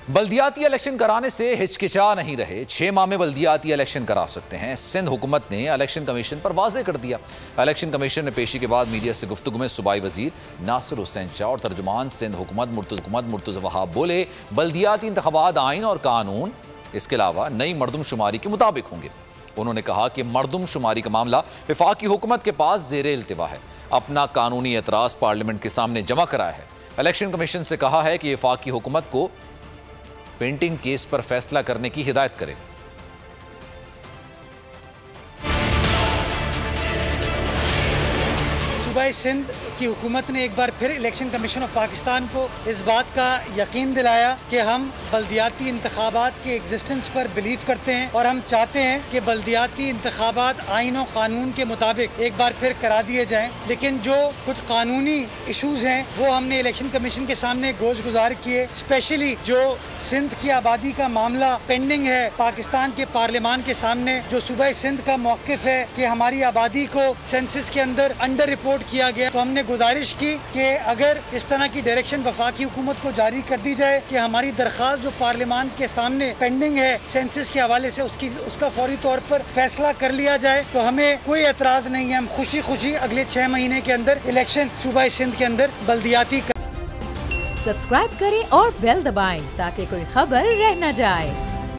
बल्दियाती election कराने से हिचकिचा नहीं रहे। 6 माह में बल्दियाती इलेक्शन करा सकते हैं। सिंध हुकूमत ने इलेक्शन कमीशन पर वाज़ेह कर दिया। इलेक्शन कमीशन में पेशी के बाद मीडिया से गुफ्तगू में सूबाई वजीर नासिर हुसैन शाह और तर्जुमान सिंध हुकूमत मुर्तज़ा वहाब बोले, बल्दियाती इंतखाबात आइन और कानून इसके अलावा नई मरदमशुमारी के मुताबिक होंगे। उन्होंने कहा कि मरदमशुमारी का मामला वफाकी हुकूमत के पास ज़ेरे इल्तिवा है। अपना कानूनी एतराज़ पार्लियामेंट के सामने जमा कराया है। इलेक्शन कमीशन से कहा है कि वफाकी हुकूमत को पेंटिंग केस पर फैसला करने की हिदायत करे। सूबाई सिंध की हुकूमत ने एक बार फिर इलेक्शन कमीशन ऑफ पाकिस्तान को इस बात का यकीन दिलाया कि हम बल्दियाती इंतखाबात के एग्जिस्टेंस पर बिलीव करते हैं और हम चाहते हैं कि बल्दियाती इंतखाबात आइन और कानून के मुताबिक एक बार फिर करा दिए जाएं। लेकिन जो कुछ कानूनी इशूज़ हैं वो हमने इलेक्शन कमीशन के सामने गोश गुजार किए। स्पेशली जो सिंध की आबादी का मामला पेंडिंग है पाकिस्तान के पार्लियामान के सामने, जो सूबाई सिंध का मौक़िफ़ है कि हमारी आबादी को सेंसस के अंदर अंडर रिपोर्ट किया गया, तो हमने गुजारिश की कि अगर इस तरह की डायरेक्शन वफाकी हुकूमत को जारी कर दी जाए कि हमारी दरख्वास्त जो पार्लियामान के सामने पेंडिंग है सेंसस के हवाले से उसका फौरी तौर पर फैसला कर लिया जाए, तो हमें कोई एतराज़ नहीं है। हम खुशी खुशी अगले 6 महीने के अंदर इलेक्शन सूबाई सिंध के अंदर बल्दियाती सब्सक्राइब करें और बेल दबाएं ताकि कोई खबर रह न जाए।